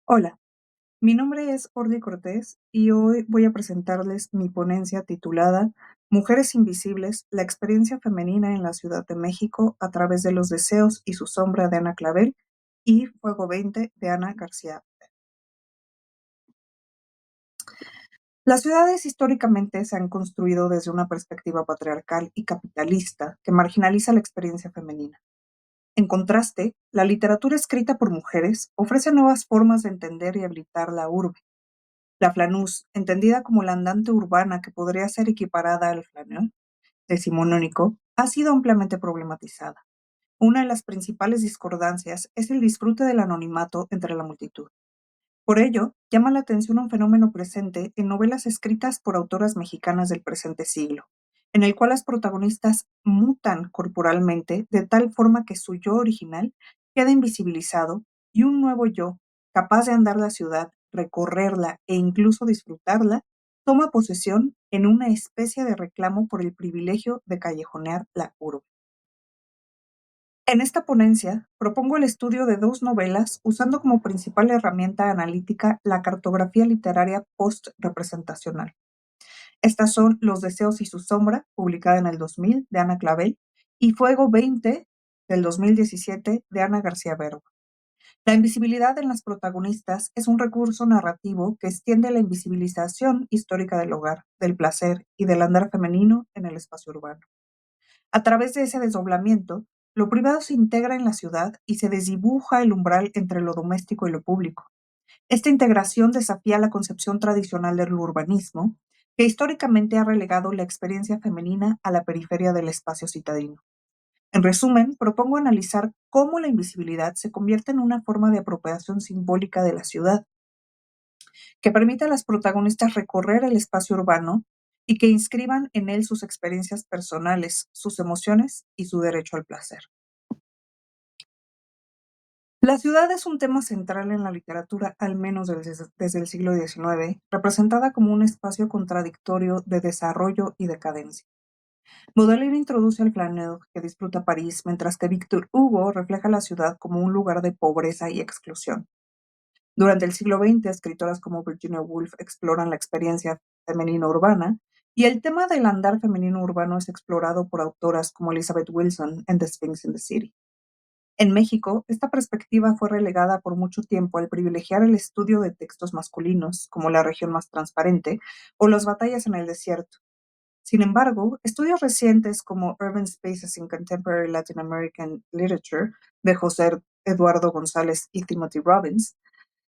Hola, mi nombre es Orly Cortés y hoy voy a presentarles mi ponencia titulada Mujeres Invisibles, la experiencia femenina en la Ciudad de México a través de los deseos y su sombra de Ana Clavel y Fuego 20 de Ana García. Las ciudades históricamente se han construido desde una perspectiva patriarcal y capitalista que marginaliza la experiencia femenina. En contraste, la literatura escrita por mujeres ofrece nuevas formas de entender y habitar la urbe. La flanús, entendida como la andante urbana que podría ser equiparada al flaneur decimonónico, ha sido ampliamente problematizada. Una de las principales discordancias es el disfrute del anonimato entre la multitud. Por ello, llama la atención un fenómeno presente en novelas escritas por autoras mexicanas del presente siglo, en el cual las protagonistas mutan corporalmente de tal forma que su yo original queda invisibilizado y un nuevo yo, capaz de andar la ciudad, recorrerla e incluso disfrutarla, toma posesión en una especie de reclamo por el privilegio de callejonear la urbe. En esta ponencia, propongo el estudio de dos novelas usando como principal herramienta analítica la cartografía literaria post-representacional. Estas son Los deseos y su sombra, publicada en el 2000, de Ana Clavel, y Fuego 20, del 2017, de Ana García Bergo. La invisibilidad en las protagonistas es un recurso narrativo que extiende la invisibilización histórica del hogar, del placer y del andar femenino en el espacio urbano. A través de ese desdoblamiento, lo privado se integra en la ciudad y se desdibuja el umbral entre lo doméstico y lo público. Esta integración desafía la concepción tradicional del urbanismo, que históricamente ha relegado la experiencia femenina a la periferia del espacio citadino. En resumen, propongo analizar cómo la invisibilidad se convierte en una forma de apropiación simbólica de la ciudad, que permite a las protagonistas recorrer el espacio urbano y que inscriban en él sus experiencias personales, sus emociones y su derecho al placer. La ciudad es un tema central en la literatura, al menos desde el siglo XIX, representada como un espacio contradictorio de desarrollo y decadencia. Baudelaire introduce el flaneur que disfruta París, mientras que Victor Hugo refleja la ciudad como un lugar de pobreza y exclusión. Durante el siglo XX, escritoras como Virginia Woolf exploran la experiencia femenina urbana, y el tema del andar femenino urbano es explorado por autoras como Elizabeth Wilson en The Sphinx in the City. En México, esta perspectiva fue relegada por mucho tiempo al privilegiar el estudio de textos masculinos, como La región más transparente o Las batallas en el desierto. Sin embargo, estudios recientes como Urban Spaces in Contemporary Latin American Literature de José Eduardo González y Timothy Robbins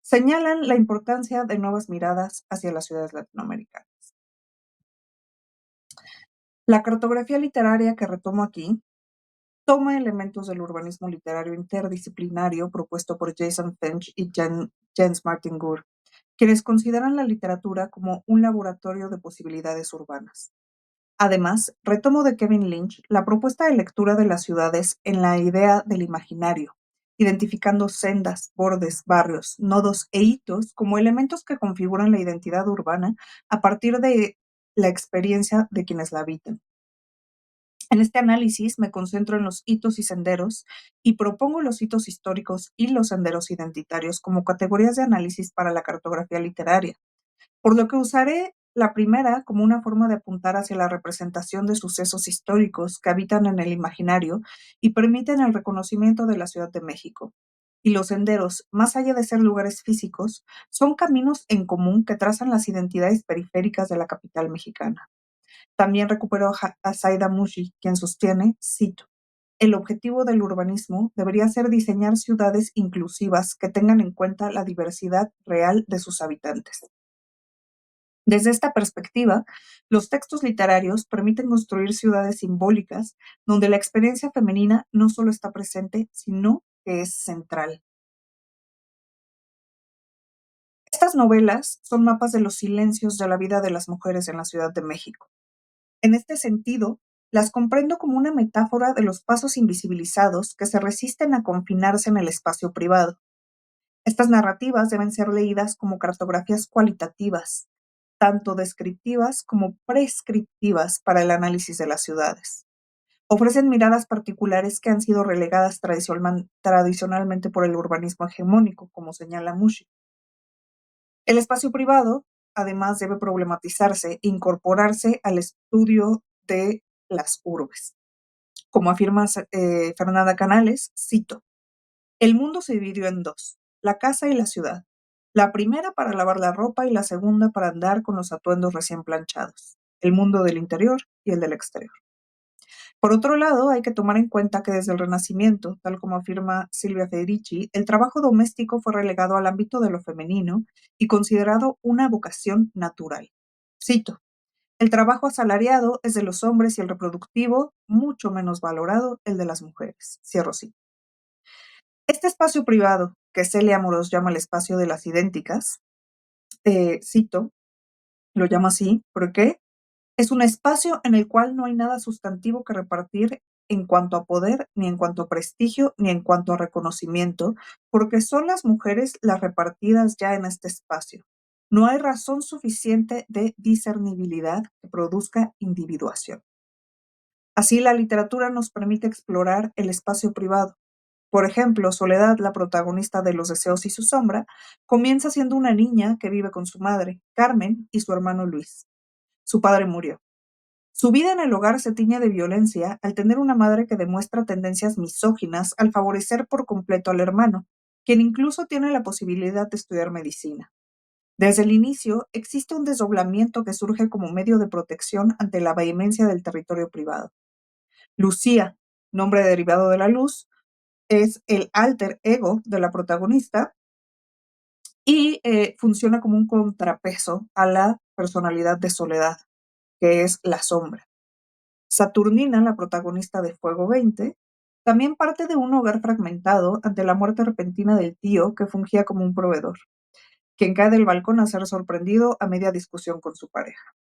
señalan la importancia de nuevas miradas hacia las ciudades latinoamericanas. La cartografía literaria que retomo aquí toma elementos del urbanismo literario interdisciplinario propuesto por Jason Finch y Jens Martin Gore, quienes consideran la literatura como un laboratorio de posibilidades urbanas. Además, retomo de Kevin Lynch la propuesta de lectura de las ciudades en la idea del imaginario, identificando sendas, bordes, barrios, nodos e hitos como elementos que configuran la identidad urbana a partir de la experiencia de quienes la habitan. En este análisis me concentro en los hitos y senderos y propongo los hitos históricos y los senderos identitarios como categorías de análisis para la cartografía literaria, por lo que usaré la primera como una forma de apuntar hacia la representación de sucesos históricos que habitan en el imaginario y permiten el reconocimiento de la Ciudad de México. Y los senderos, más allá de ser lugares físicos, son caminos en común que trazan las identidades periféricas de la capital mexicana. También recuperó a Zaida Mushi, quien sostiene, cito, el objetivo del urbanismo debería ser diseñar ciudades inclusivas que tengan en cuenta la diversidad real de sus habitantes. Desde esta perspectiva, los textos literarios permiten construir ciudades simbólicas donde la experiencia femenina no solo está presente, sino que es central. Estas novelas son mapas de los silencios de la vida de las mujeres en la Ciudad de México. En este sentido, las comprendo como una metáfora de los pasos invisibilizados que se resisten a confinarse en el espacio privado. Estas narrativas deben ser leídas como cartografías cualitativas, tanto descriptivas como prescriptivas para el análisis de las ciudades. Ofrecen miradas particulares que han sido relegadas tradicionalmente por el urbanismo hegemónico, como señala Mushi. El espacio privado, además, debe problematizarse e incorporarse al estudio de las urbes. Como afirma Fernanda Canales, cito: el mundo se dividió en dos, la casa y la ciudad. La primera para lavar la ropa y la segunda para andar con los atuendos recién planchados. El mundo del interior y el del exterior. Por otro lado, hay que tomar en cuenta que desde el Renacimiento, tal como afirma Silvia Federici, el trabajo doméstico fue relegado al ámbito de lo femenino y considerado una vocación natural. Cito: el trabajo asalariado es de los hombres y el reproductivo mucho menos valorado el de las mujeres. Cierro cita. Este espacio privado, que Celia Amorós llama el espacio de las idénticas, cito, lo llamo así, porque es un espacio en el cual no hay nada sustantivo que repartir en cuanto a poder, ni en cuanto a prestigio, ni en cuanto a reconocimiento, porque son las mujeres las repartidas ya en este espacio. No hay razón suficiente de discernibilidad que produzca individuación. Así, la literatura nos permite explorar el espacio privado. Por ejemplo, Soledad, la protagonista de Los deseos y su sombra, comienza siendo una niña que vive con su madre, Carmen, y su hermano Luis. Su padre murió. Su vida en el hogar se tiñe de violencia al tener una madre que demuestra tendencias misóginas al favorecer por completo al hermano, quien incluso tiene la posibilidad de estudiar medicina. Desde el inicio, existe un desdoblamiento que surge como medio de protección ante la vehemencia del territorio privado. Lucía, nombre derivado de la luz, es el alter ego de la protagonista y funciona como un contrapeso a la personalidad de Soledad, que es la sombra. Saturnina, la protagonista de Fuego 20, también parte de un hogar fragmentado ante la muerte repentina del tío que fungía como un proveedor, quien cae del balcón a ser sorprendido a media discusión con su pareja.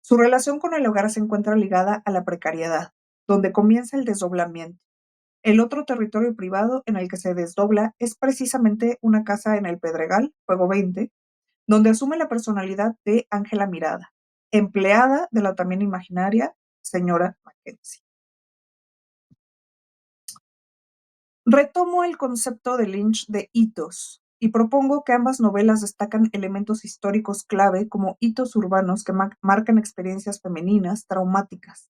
Su relación con el hogar se encuentra ligada a la precariedad, donde comienza el desdoblamiento. El otro territorio privado en el que se desdobla es precisamente una casa en el Pedregal, Fuego 20, donde asume la personalidad de Ángela Mirada, empleada de la también imaginaria señora Mackenzie. Retomo el concepto de Lynch de hitos y propongo que ambas novelas destacan elementos históricos clave como hitos urbanos que marcan experiencias femeninas traumáticas.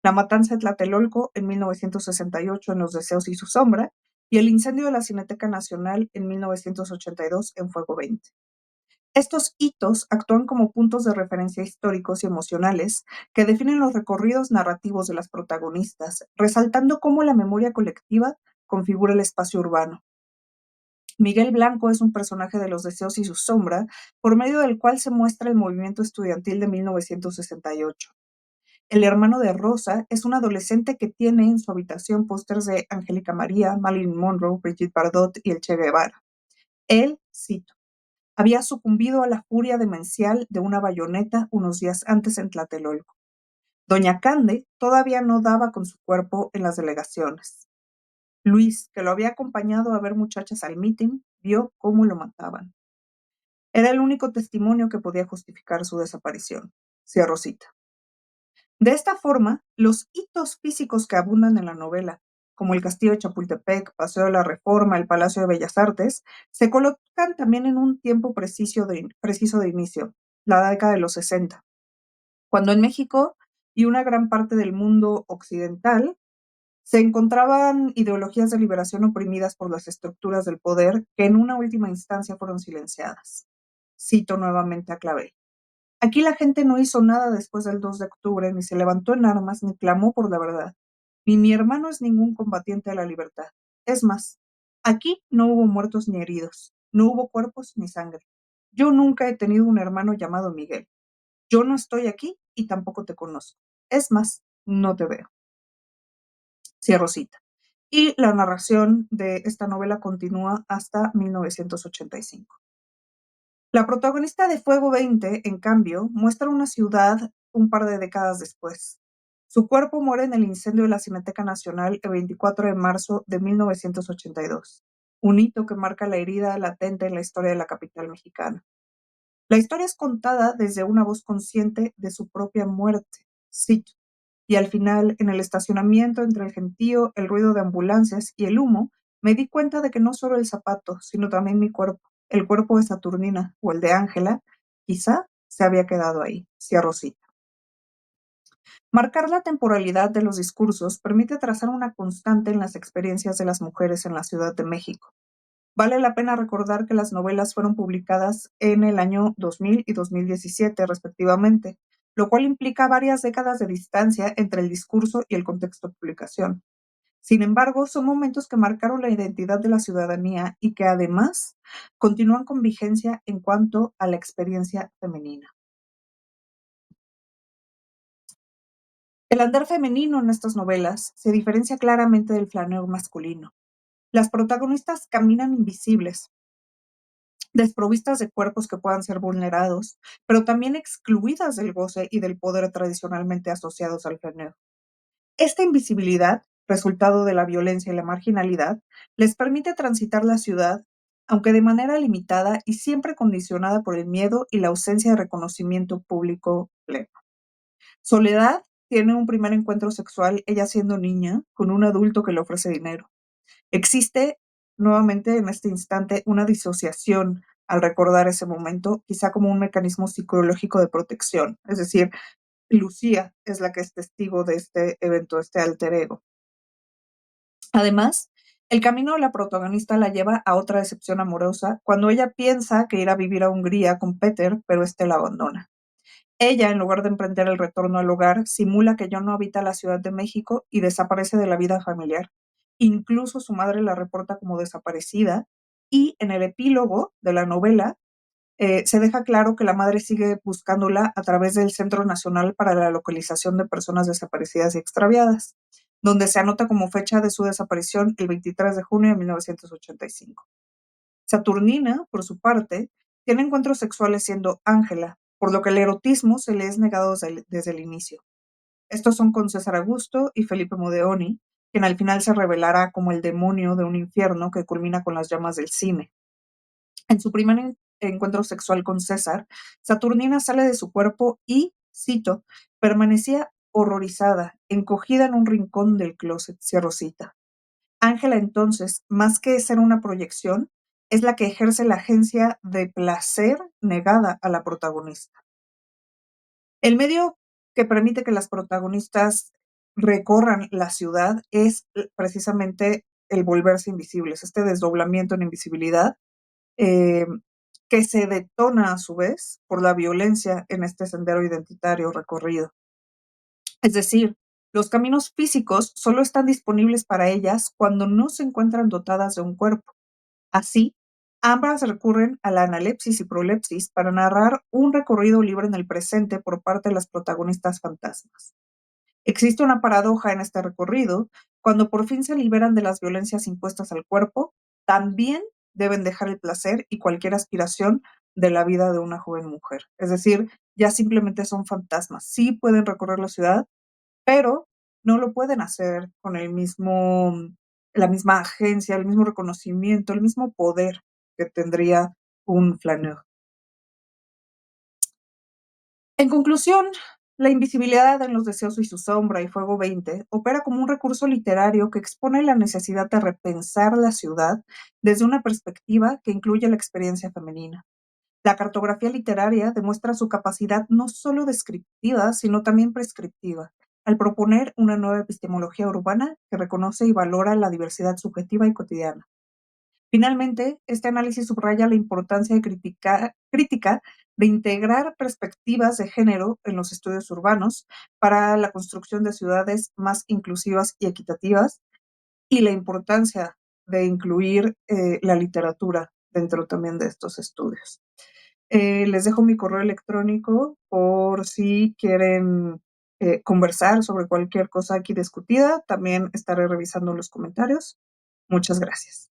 La matanza de Tlatelolco en 1968 en Los deseos y su sombra, y el incendio de la Cineteca Nacional en 1982 en Fuego 20. Estos hitos actúan como puntos de referencia históricos y emocionales que definen los recorridos narrativos de las protagonistas, resaltando cómo la memoria colectiva configura el espacio urbano. Miguel Blanco es un personaje de Los deseos y su sombra, por medio del cual se muestra el movimiento estudiantil de 1968. El hermano de Rosa es un adolescente que tiene en su habitación pósters de Angélica María, Marilyn Monroe, Brigitte Bardot y el Che Guevara. Él, cito, había sucumbido a la furia demencial de una bayoneta unos días antes en Tlatelolco. Doña Cande todavía no daba con su cuerpo en las delegaciones. Luis, que lo había acompañado a ver muchachas al mitin, vio cómo lo mataban. Era el único testimonio que podía justificar su desaparición. Cierro cita. De esta forma, los hitos físicos que abundan en la novela, como el Castillo de Chapultepec, Paseo de la Reforma, el Palacio de Bellas Artes, se colocan también en un tiempo preciso de inicio, la década de los 60, cuando en México y una gran parte del mundo occidental se encontraban ideologías de liberación oprimidas por las estructuras del poder que en una última instancia fueron silenciadas. Cito nuevamente a Clavel. Aquí la gente no hizo nada después del 2 de octubre, ni se levantó en armas, ni clamó por la verdad. Ni mi hermano es ningún combatiente de la libertad. Es más, aquí no hubo muertos ni heridos, no hubo cuerpos ni sangre. Yo nunca he tenido un hermano llamado Miguel. Yo no estoy aquí y tampoco te conozco. Es más, no te veo. Cierro cita. Y la narración de esta novela continúa hasta 1985. La protagonista de Fuego 20, en cambio, muestra una ciudad un par de décadas después. Su cuerpo muere en el incendio de la Cineteca Nacional el 24 de marzo de 1982, un hito que marca la herida latente en la historia de la capital mexicana. La historia es contada desde una voz consciente de su propia muerte, cito, y al final, en el estacionamiento entre el gentío, el ruido de ambulancias y el humo, me di cuenta de que no solo el zapato, sino también mi cuerpo, el cuerpo de Saturnina o el de Ángela quizá se había quedado ahí. Cierro cita. Marcar la temporalidad de los discursos permite trazar una constante en las experiencias de las mujeres en la Ciudad de México. Vale la pena recordar que las novelas fueron publicadas en el año 2000 y 2017, respectivamente, lo cual implica varias décadas de distancia entre el discurso y el contexto de publicación. Sin embargo, son momentos que marcaron la identidad de la ciudadanía y que además continúan con vigencia en cuanto a la experiencia femenina. El andar femenino en estas novelas se diferencia claramente del flaneur masculino. Las protagonistas caminan invisibles, desprovistas de cuerpos que puedan ser vulnerados, pero también excluidas del goce y del poder tradicionalmente asociados al flaneur. Esta invisibilidad, resultado de la violencia y la marginalidad, les permite transitar la ciudad, aunque de manera limitada y siempre condicionada por el miedo y la ausencia de reconocimiento público pleno. Soledad tiene un primer encuentro sexual, ella siendo niña, con un adulto que le ofrece dinero. Existe nuevamente en este instante una disociación al recordar ese momento, quizá como un mecanismo psicológico de protección. Es decir, Lucía es la que es testigo de este evento, este alter ego. Además, el camino de la protagonista la lleva a otra decepción amorosa cuando ella piensa que irá a vivir a Hungría con Peter, pero este la abandona. Ella, en lugar de emprender el retorno al hogar, simula que ya no habita la Ciudad de México y desaparece de la vida familiar. Incluso su madre la reporta como desaparecida y en el epílogo de la novela se deja claro que la madre sigue buscándola a través del Centro Nacional para la Localización de Personas Desaparecidas y Extraviadas, donde se anota como fecha de su desaparición el 23 de junio de 1985. Saturnina, por su parte, tiene encuentros sexuales siendo Ángela, por lo que el erotismo se le es negado desde el inicio. Estos son con César Augusto y Felipe Modeoni, quien al final se revelará como el demonio de un infierno que culmina con las llamas del cine. En su primer encuentro sexual con César, Saturnina sale de su cuerpo y, cito, permanecía horrorizada, encogida en un rincón del closet, cierro cita. Ángela entonces, más que ser una proyección, es la que ejerce la agencia de placer negada a la protagonista. El medio que permite que las protagonistas recorran la ciudad es precisamente el volverse invisibles, este desdoblamiento en invisibilidad, eh, que se detona a su vez por la violencia en este sendero identitario recorrido. Es decir, los caminos físicos solo están disponibles para ellas cuando no se encuentran dotadas de un cuerpo. Así, ambas recurren a la analepsis y prolepsis para narrar un recorrido libre en el presente por parte de las protagonistas fantasmas. Existe una paradoja en este recorrido. Cuando por fin se liberan de las violencias impuestas al cuerpo, también deben dejar el placer y cualquier aspiración de la vida de una joven mujer. Es decir, ya simplemente son fantasmas. Sí pueden recorrer la ciudad, pero no lo pueden hacer con la misma agencia, el mismo reconocimiento, el mismo poder que tendría un flaneur. En conclusión, la invisibilidad en Los deseos y su sombra y Fuego 20 opera como un recurso literario que expone la necesidad de repensar la ciudad desde una perspectiva que incluye la experiencia femenina. La cartografía literaria demuestra su capacidad no solo descriptiva, sino también prescriptiva, al proponer una nueva epistemología urbana que reconoce y valora la diversidad subjetiva y cotidiana. Finalmente, este análisis subraya la importancia de crítica de integrar perspectivas de género en los estudios urbanos para la construcción de ciudades más inclusivas y equitativas y la importancia de incluir la literatura dentro también de estos estudios. Les dejo mi correo electrónico por si quieren conversar sobre cualquier cosa aquí discutida. También estaré revisando los comentarios. Muchas gracias.